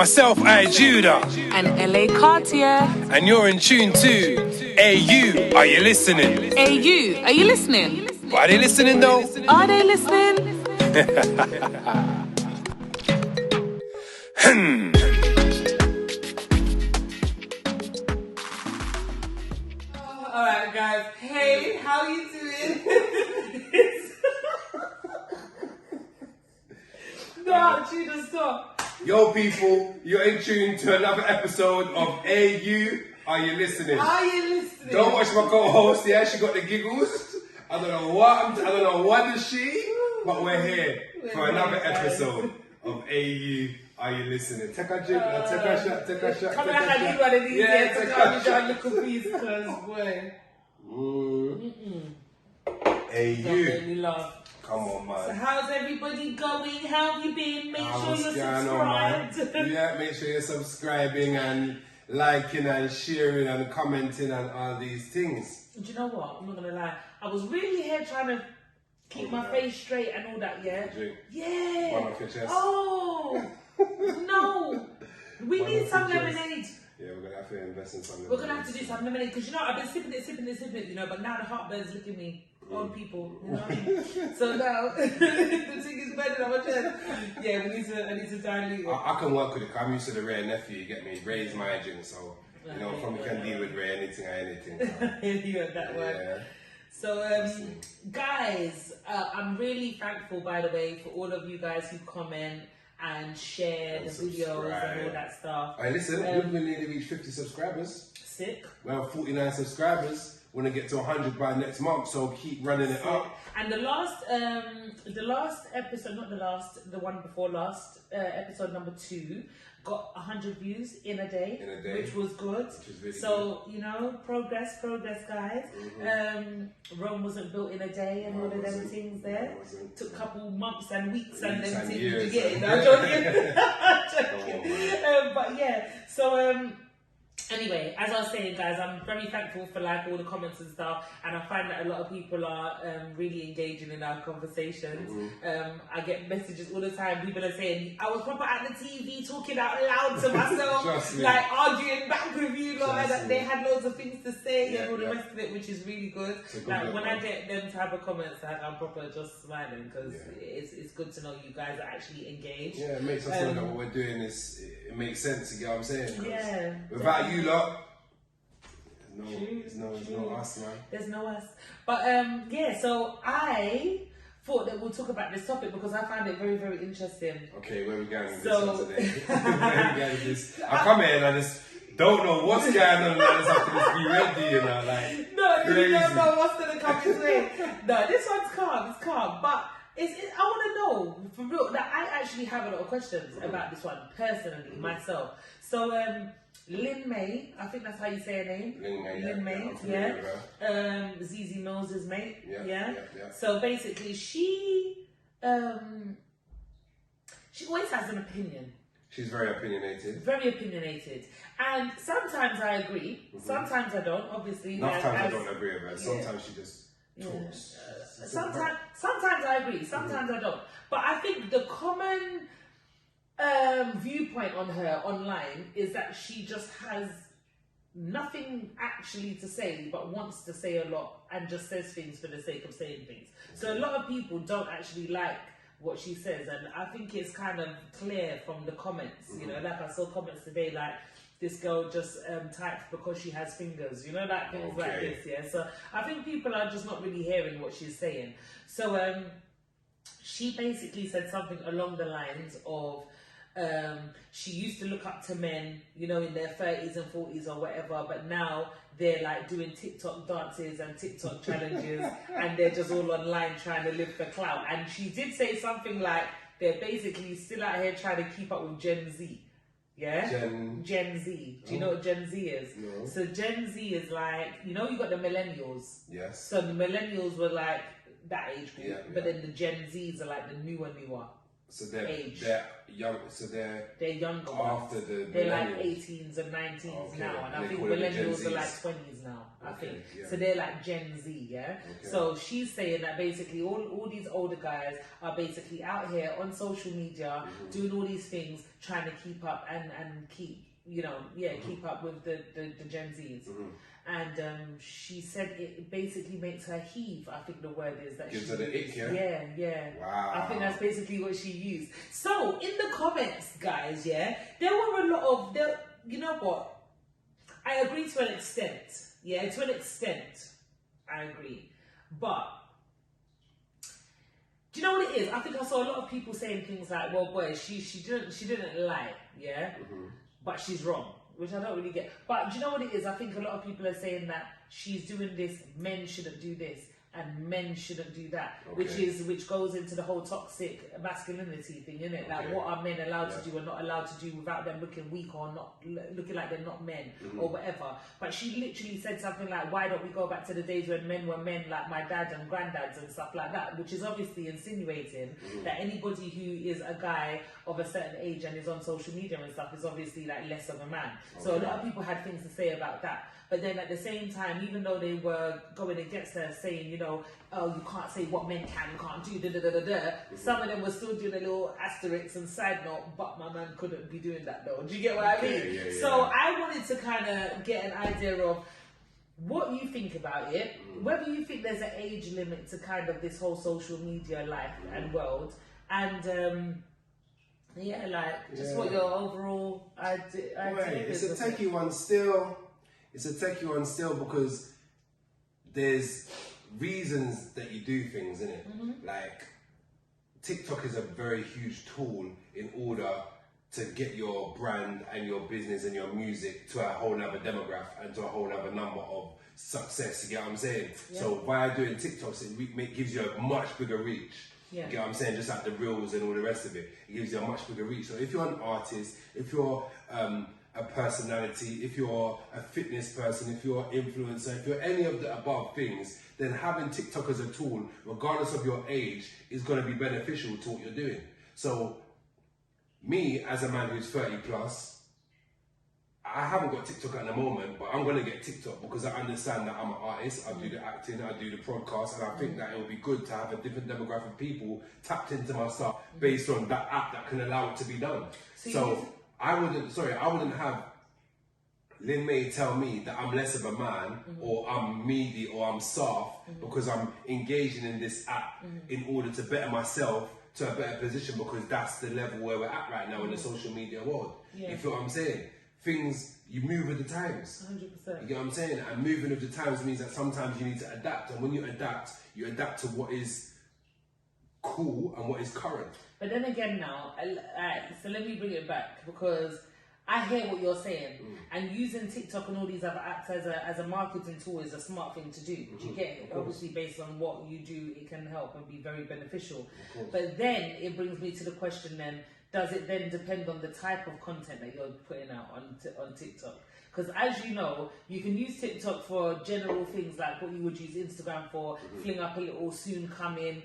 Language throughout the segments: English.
Myself, Ayy U, and LA Cartier. and you're in tune to Ayy U. Are you listening? Ayy U, are you listening? Are they listening though? Are they listening? Alright guys, hey, how you doing? No, Gina, stop. Yo people, you're in tune to another episode of Ayy U. Are you listening? Are you listening? Don't watch my co-host, yeah, she got the giggles. I don't know what is she, but we're here for another episode of Ayy U. Are you listening? Take a drink, now, take a shot, take a shot. Come take on, a I shot. need one of these. Yeah, take a shot. Little piece, cause boy. Ayy Don't make U. me laugh. Come on, So man. how's everybody going? How have you been? Make sure What's you're going on, subscribed. man? Yeah, make sure you're subscribing and liking and sharing and commenting and all these things. Do you know what? I'm not gonna lie. I was really here trying to keep my face straight and all that, yeah? Drink. Yeah. One off your chest. Oh, no. We One need off some your chest. lemonade. Yeah, we're gonna have to invest in some We're gonna have to do some lemonade because you know I've been sipping it, you know, but now the heartburn's looking me. Old people, you know what I mean? So now the thing is burning on my chest. Yeah, I need to dilute it. I can work with it. 'Cause I'm used to the rare nephew. You get me? Ray's my drink, so you know, from can deal with Ray anything. So. You heard that word. Yeah. So, guys, I'm really thankful, by the way, for all of you guys who comment and share And the videos subscribe. and all that stuff. Hey, listen, we've been nearly reached 50 subscribers. Sick. We have 49 subscribers. Want to get to 100 by next month, so keep running it up. And the last episode, not the last, the one before last, episode number 2, got 100 views in a day, which was good. Which is really so you know, progress, guys. Rome wasn't built in a day, and all of them things there. Took a couple months and weeks and then things to get it. I'm joking. I'm joking. But yeah, so. Anyway, as I was saying, guys, I'm very thankful for like all the comments and stuff, and I find that a lot of people are really engaging in our conversations. I get messages all the time. People are saying, "I was proper at the TV talking out loud to myself, like arguing back with you, like that they had loads of things to say and all the rest of it, which is really good. Like when I get them type of comments, like I'm proper just smiling because it's good to know you guys are actually engaged. Yeah, it makes us know that what we're doing it makes sense. You get what I'm saying? Yeah. Without you lot, there's no us, man. There's no us. But yeah, so I thought that we'll talk about this topic because I found it very, very interesting. Okay, where we going with So- this one today? Where we going with this? I come here and I just don't know what's going on, and I just have to just be ready, you know, like No, crazy. you don't know what's gonna come this way. No, this one's calm. It's calm, but I want to know for real that I actually have a lot of questions about this one personally myself. So Lynn May, I think that's how you say her name. Lynn May, yeah. ZZ Moses' mate. Yeah. So basically, she always has an opinion. She's very opinionated. Very opinionated, and sometimes I agree. Sometimes I don't. Obviously, Enough times I don't agree with her. Sometimes she just talks. Sometimes I agree, sometimes I don't. But I think the common viewpoint on her online is that she just has nothing actually to say, but wants to say a lot and just says things for the sake of saying things. So a lot of people don't actually like what she says, and I think it's kind of clear from the comments. You know, like I saw comments today like, this girl just typed because she has fingers, you know, like things like this, yeah. So I think people are just not really hearing what she's saying. So she basically said something along the lines of she used to look up to men, you know, in their 30s and 40s or whatever, but now they're like doing TikTok dances and TikTok challenges and they're just all online trying to live for clout. And she did say something like they're basically still out here trying to keep up with Gen Z. Yeah? Gen Z. Do you know what Gen Z is? No. So Gen Z is like, you know, you got the millennials. Yes. So the millennials were like that age group, but then the Gen Zs are like the newer. So they're age. they're young. So they're younger after ones. the They're like millennials. 18s and 19s Okay. now, and And I they think call it the Gen millennials are like Zs. 20s now. I Okay, think yeah. so. They're like Gen Z, yeah. Okay. So she's saying that basically all these older guys are basically out here on social media doing all these things, trying to keep up and keep keep up with the Gen Zs. And she said it basically makes her heave. I think the word is that Gives she her the used. ick, yeah? Wow. I think that's basically what she used. So in the comments, guys, there were a lot of you know what? I agree to an extent. Yeah, to an extent, I agree. But do you know what it is? I think I saw a lot of people saying things like, "Well, boy, she didn't lie, yeah, but she's wrong." Which I don't really get. But do you know what it is? I think a lot of people are saying that she's doing this, men shouldn't do this, and men shouldn't do that. Okay. Which goes into the whole toxic masculinity thing, innit? Like Okay. what are men allowed to do and not allowed to do without them looking weak or not looking like they're not men or whatever. But she literally said something like, why don't we go back to the days when men were men, like my dad and granddads and stuff like that, which is obviously insinuating that anybody who is a guy of a certain age and is on social media and stuff is obviously like less of a man. So a lot of people had things to say about that. But then at the same time, even though they were going against her, saying, you know, oh, you can't say what men can and can't do, some of them were still doing a little asterisk and side note, but my man couldn't be doing that though. Do you get what I mean? Yeah. So I wanted to kind of get an idea of what you think about it, whether you think there's an age limit to kind of this whole social media life and world, and just what your overall idea It's is. a techie one still. It's a techie one still because there's reasons that you do things, innit? Like TikTok is a very huge tool in order to get your brand and your business and your music to a whole nother demographic and to a whole nother number of success. You get what I'm saying? Yeah. So by doing TikToks, it gives you a much bigger reach. Yeah. You get what I'm saying? Just like the reels and all the rest of it, it gives you a much bigger reach. So if you're an artist, if you're a personality, if you're a fitness person, if you're an influencer, if you're any of the above things, then having TikTok as a tool, regardless of your age, is going to be beneficial to what you're doing. So me, as a man who's 30 plus, I haven't got TikTok at the moment, but I'm going to get TikTok because I understand that I'm an artist, I do the acting, I do the podcast, and I think that it will be good to have a different demographic of people tapped into my stuff based on that app that can allow it to be done. So I wouldn't have Lin May tell me that I'm less of a man or I'm meaty or I'm soft because I'm engaging in this app in order to better myself to a better position, because that's the level where we're at right now in the social media world. Yeah. You feel what I'm saying? You move with the times. 100%. You get what I'm saying? And moving with the times means that sometimes you need to adapt. And when you adapt to what is cool and what is current. But then again now, so let me bring it back, because I hear what you're saying, and using TikTok and all these other apps as a marketing tool is a smart thing to do. Do you get it? Obviously, based on what you do, it can help and be very beneficial. But then it brings me to the question then, does it then depend on the type of content that you're putting out on TikTok? Because as you know, you can use TikTok for general things like what you would use Instagram for, fling up a little soon coming,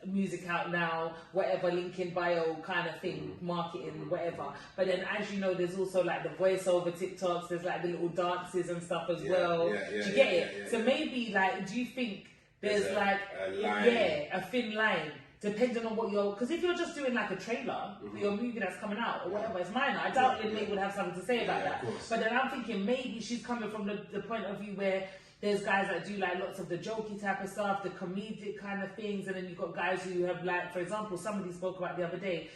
music out now, whatever, link in bio kind of thing, marketing, whatever. But then as you know, there's also like the voiceover TikToks, there's like the little dances and stuff as well. Do you get it? So maybe like, do you think there's like a thin line? Depending on what because if you're just doing like a trailer for your movie that's coming out or whatever, it's minor. I doubt Lin May would have something to say about that. But then I'm thinking maybe she's coming from the point of view where there's guys that do like lots of the jokey type of stuff, the comedic kind of things, and then you've got guys who have like, for example, somebody spoke about the other day,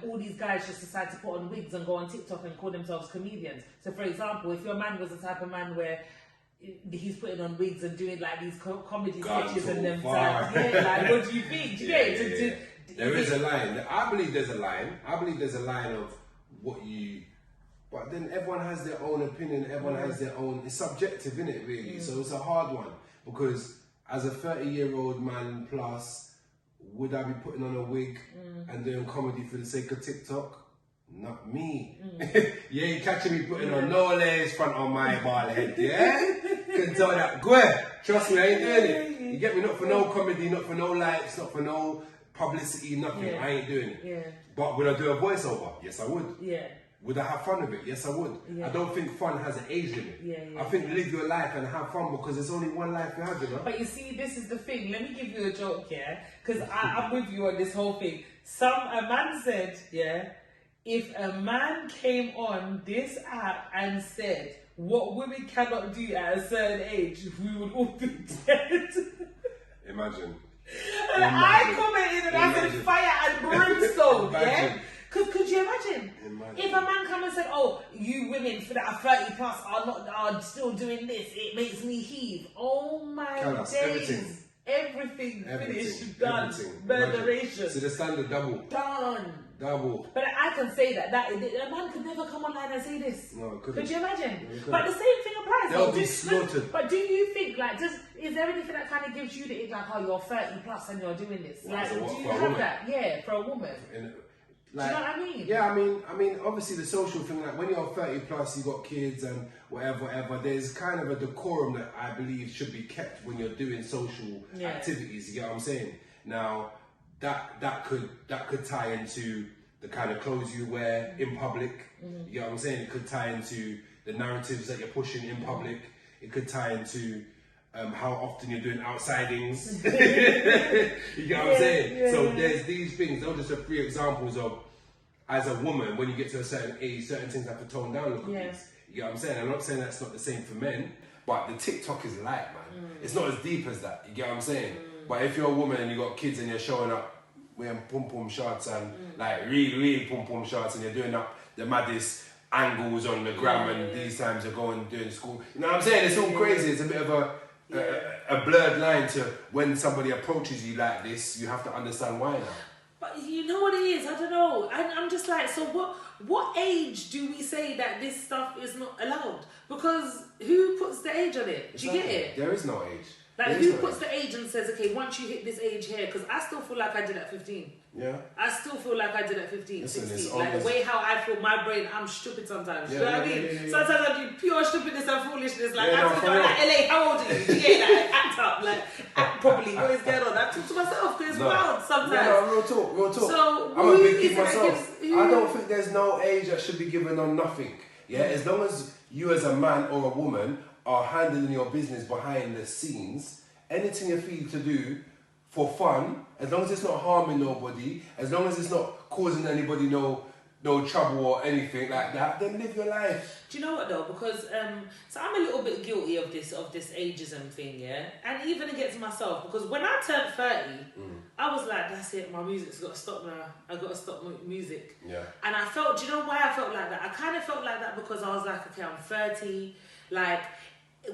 all these guys just decide to put on wigs and go on TikTok and call themselves comedians. So for example, if your man was the type of man where he's putting on wigs and doing like these comedy sketches and them like what do you think? Do you get it? There is a line. I believe there's a line. Of what you. But then everyone has their own opinion. Everyone has their own. It's subjective, isn't it? Really. So it's a hard one, because as a 30-year-old man plus, would I be putting on a wig and doing comedy for the sake of TikTok? Not me. You ain't catching me putting on no lace front on my bald head, yeah? Can tell that. Go ahead. Trust me, I ain't doing it. You get me? Not for no comedy, not for no likes, not for no publicity, nothing. Yeah. I ain't doing it. Yeah. But would I do a voiceover? Yes, I would. Yeah. Would I have fun with it? Yes, I would. Yeah. I don't think fun has an age limit. Yeah, I think live your life and have fun because there's only one life you have, you know? But you see, this is the thing. Let me give you a joke, yeah? Because I'm with you on this whole thing. A man said, yeah, if a man came on this app and said what women cannot do at a certain age, we would all be dead. Imagine. And I commented and I said fire and brimstone, yeah? Could you imagine? If a man come and said, "Oh, you women that are 30 plus are still doing this. It makes me heave." Oh my days! Everything finished, done, murderation. So the standard double. Double. But I can say that a man could never come online and say this. No, it couldn't. Could you imagine? No, but the same thing applies. They'll be slaughtered. But do you think is there anything that kind of gives you the like, oh, you're 30 plus and you're doing this? Well, like, so do you have that? Yeah, for a woman. Like, do you know what I mean? Yeah, I mean, obviously the social thing, like when you're 30 plus, you got kids and whatever, there's kind of a decorum that I believe should be kept when you're doing social activities, you get what I'm saying? Now, that could tie into the kind of clothes you wear in public, you get what I'm saying? It could tie into the narratives that you're pushing in public, it could tie into how often you're doing outsidings. You get what I'm saying? Yeah, so there's these things. Those are just a few examples of, as a woman, when you get to a certain age, certain things have to tone down a little bit. You get what I'm saying? I'm not saying that's not the same for men, but the TikTok is light, man. It's not as deep as that. You get what I'm saying? But if you're a woman and you got kids and you're showing up wearing pum shots and like really pum shots and you're doing up the maddest angles on the gram and these times you're going doing school. You know what I'm saying? It's all crazy. It's a bit of a blurred line to when somebody approaches you like this, you have to understand why now. But you know what it is? I don't know. I'm just like, so what age do we say that this stuff is not allowed? Because who puts the age on it? Do you get it? There is no age. Like, who puts the age and says, okay, once you hit this age here, because I still feel like I did at 15. Yeah. I still feel like I did at 15, Listen, 16. Like, the way how I feel, my brain, I'm stupid sometimes. You know what I mean? Yeah. Sometimes I do pure stupidness and foolishness. Like, Yeah, I no, talk for about, real. like, LA, how old are you? Yeah, like, act up. Like, act properly. What is going on? I talk to myself because it's wild sometimes. Yeah, no, real talk. So, I'm a big who kid is it that myself. gives- I don't think there's no age that should be given on nothing. Yeah, as long as you as a man or a woman are handling your business behind the scenes, anything you feel to do for fun, as long as it's not harming nobody, as long as it's not causing anybody no trouble or anything like that, then live your life. Do you know what though? Because so I'm a little bit guilty of this ageism thing, yeah. And even against myself, because when I turned 30, I was like, that's it, my music's got to stop now. I got to stop music. Yeah. And I felt, do you know why I felt like that? I kind of felt like that because I was like, okay, I'm 30, like.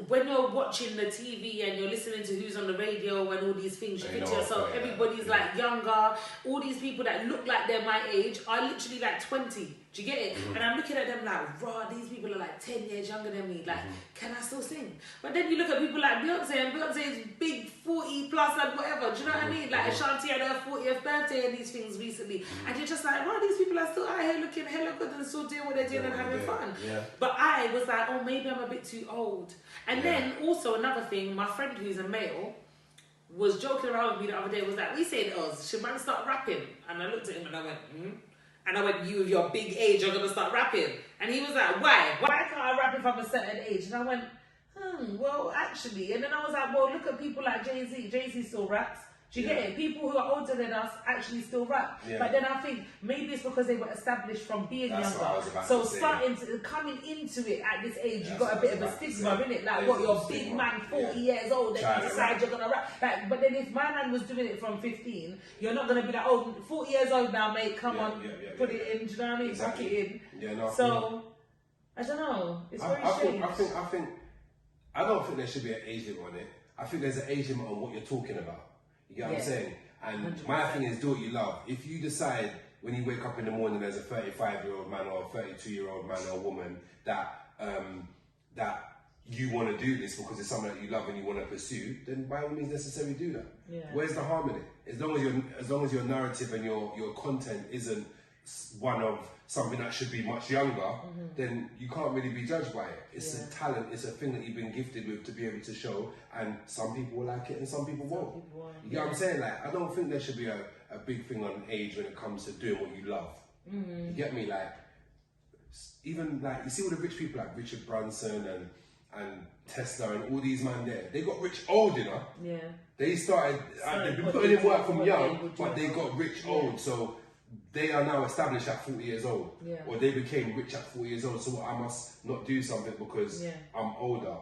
When you're watching the TV and you're listening to who's on the radio and all these things, you think to yourself, everybody's like younger. All these people that look like they're my age are literally like 20. Do you get it? And I'm looking at them like, raw, these people are like 10 years younger than me. Like, can I still sing? But then you look at people like Beyonce, and Beyonce's big 40 plus and whatever. Do you know what I mean? Like Ashanti had her 40th birthday and these things recently. And you're just like, wow, these people are still out here looking hella good and still doing what they're doing and having fun. Yeah. But I was like, oh, maybe I'm a bit too old. And then also another thing, my friend who's a male was joking around with me the other day, was like, we said, oh, should man start rapping? And I looked at him and I went, And I went, you with your big age, you're going to start rapping. And he was like, why? Why can't I rap if I'm a certain age? And I went, well, actually. And then I was like, well, look at people like Jay-Z. Jay-Z still raps. Do you get it? People who are older than us actually still rap. Yeah. But then I think maybe it's because they were established from being younger. So coming into it at this age, you got a bit of a stigma, innit? Like, what, you're a big man, 40 years old, and you decide you're going to rap. Like, but then if my man was doing it from 15, you're not going to be like, oh, 40 years old now, mate, come on, put it in. Do you know what I mean? Exactly. Pack it in. Yeah, no, so, I don't know. It's very strange. I don't think there should be an age limit on it. I think there's an age limit on what you're talking about. You get what I'm saying? And 100%. My thing is, do what you love. If you decide when you wake up in the morning as a 35-year-old man or a 32-year-old man or woman that you want to do this because it's something that you love and you want to pursue, then by all means necessarily do that. Yeah. Where's the harm in it? As long as your narrative and your content isn't one of something that should be much younger, then you can't really be judged by it. It's a talent, it's a thing that you've been gifted with to be able to show, and some people will like it and some people won't. You get what I'm saying? Like, I don't think there should be a big thing on age when it comes to doing what you love. You get me? Like, even like, you see all the rich people like Richard Branson and Tesla and all these man there, they got rich old, you know? Yeah. They started, they've been putting in work from young, but they got rich old, so they are now established at 40 years old, or they became rich at 40 years old. So what, I must not do something because I'm older.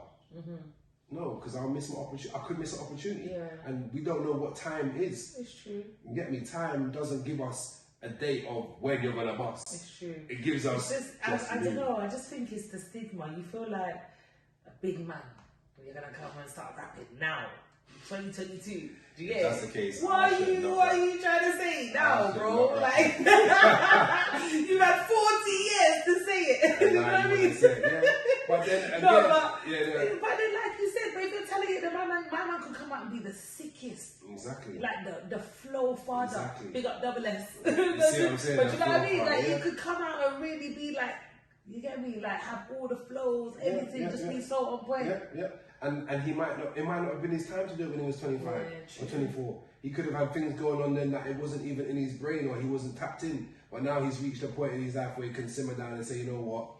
No, because I'll miss my opportunity. I could miss an opportunity, and we don't know what time is. It's true. You get me? Time doesn't give us a date of when you're gonna bust. It's true. It gives us. I don't know. I just think it's the stigma. You feel like a big man when you're gonna come and start rapping now, 2022. Do you get If that's it? the case, What are you trying to say now, bro? Like, you've had 40 years to say it. You know what I mean? But then again, but then, like you said, but if you're telling it, my man could come out and be the sickest. Exactly. Like the flow father. Exactly. Big up double S. You see what I'm saying? But you know what I mean? Father, Like, you could come out and really be like, you get me? Like, have all the flows, everything, just be so on point. And it might not have been his time to do it when he was 25 or 24. He could have had things going on then that it wasn't even in his brain, or he wasn't tapped in. But now he's reached a point in his life where he can simmer down and say, you know what,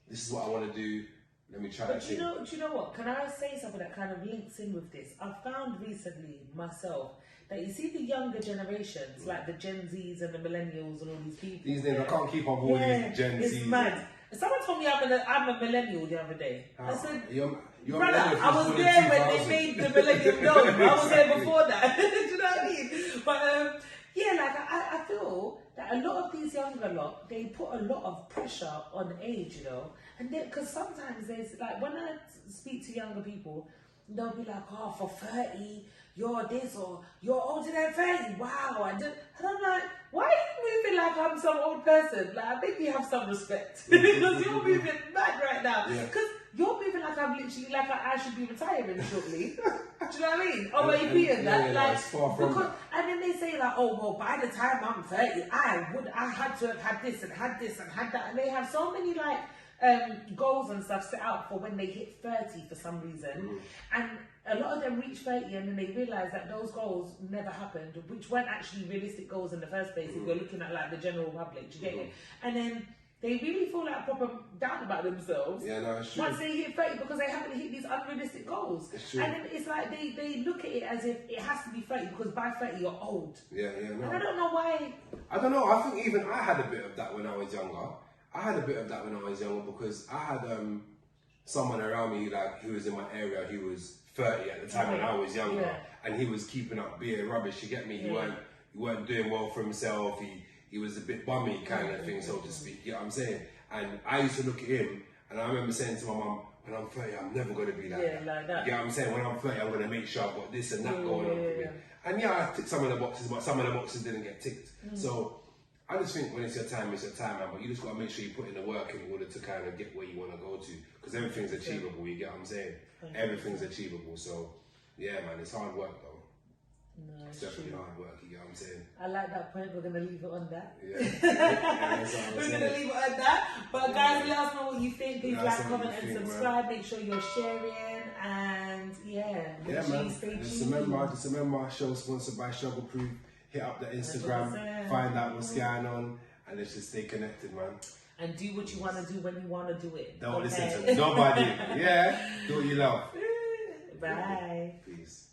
this is what I want to do. Let me try. But do you know what? Can I say something that kind of links in with this? I've found recently myself that you see the younger generations, like the Gen Zs and the Millennials and all these people. These names, I can't keep up all these Gen Zs. It's mad. Someone told me I'm a millennial the other day. I said, you're brother, I was there when they made the millennium known. I was there before that. Do you know what I mean? But like I feel that a lot of these younger lot, they put a lot of pressure on age, you know. And because sometimes there's like, when I speak to younger people, they'll be like, oh, for 30, you're this, or you're older than 30. Wow. And I'm like, why are you moving like I'm some old person? Like, maybe have some respect. Because you're moving mad right now. Because you're moving like I'm literally, like I should be retiring shortly. Do you know what I mean? Oh, are you being that? Like, it's far from that. And then they say like, oh, well, by the time I'm 30, I had to have had this and had this and had that. And they have so many like, goals and stuff set out for when they hit 30 for some reason, and a lot of them reach 30 and then they realise that those goals never happened, which weren't actually realistic goals in the first place. If you're looking at like the general public, do you get it? And then they really feel like proper down about themselves once they hit 30 because they haven't hit these unrealistic goals. And then it's like they look at it as if it has to be 30 because by 30 you're old. And I don't know why. I don't know. I think even I had a bit of that when I was younger. I had a bit of that when I was younger because I had someone around me like who was in my area. He was 30 at the time when I was younger, and he was keeping up beer rubbish. You get me? He weren't doing well for himself. He was a bit bummy kind of thing, so to speak. You know what I'm saying? And I used to look at him, and I remember saying to my mum, when I'm 30, I'm never going to be like that. Like that. You know what I'm saying? When I'm 30, I'm going to make sure I've got this and that going on for me. And I ticked some of the boxes, but some of the boxes didn't get ticked. So I just think when it's your time, man. But you just got to make sure you put in the work in order to kind of get where you want to go to. Because everything's achievable, you get what I'm saying? Everything's achievable. So, yeah, man, it's hard work, though. No, it's definitely hard work, you get what I'm saying? I like that point. We're going to leave it on that. We're going to leave it on that. But guys, let us know what you think. Please like, comment, and subscribe. Make sure you're sharing. And make sure you stay tuned. Just remember, show sponsored by Struggle Proof. Hit up the Instagram, 100%. Find out what's going on, and let's just stay connected, man. And do what you want to do when you want to do it. Don't listen to nobody. Do what you love. Bye. Peace.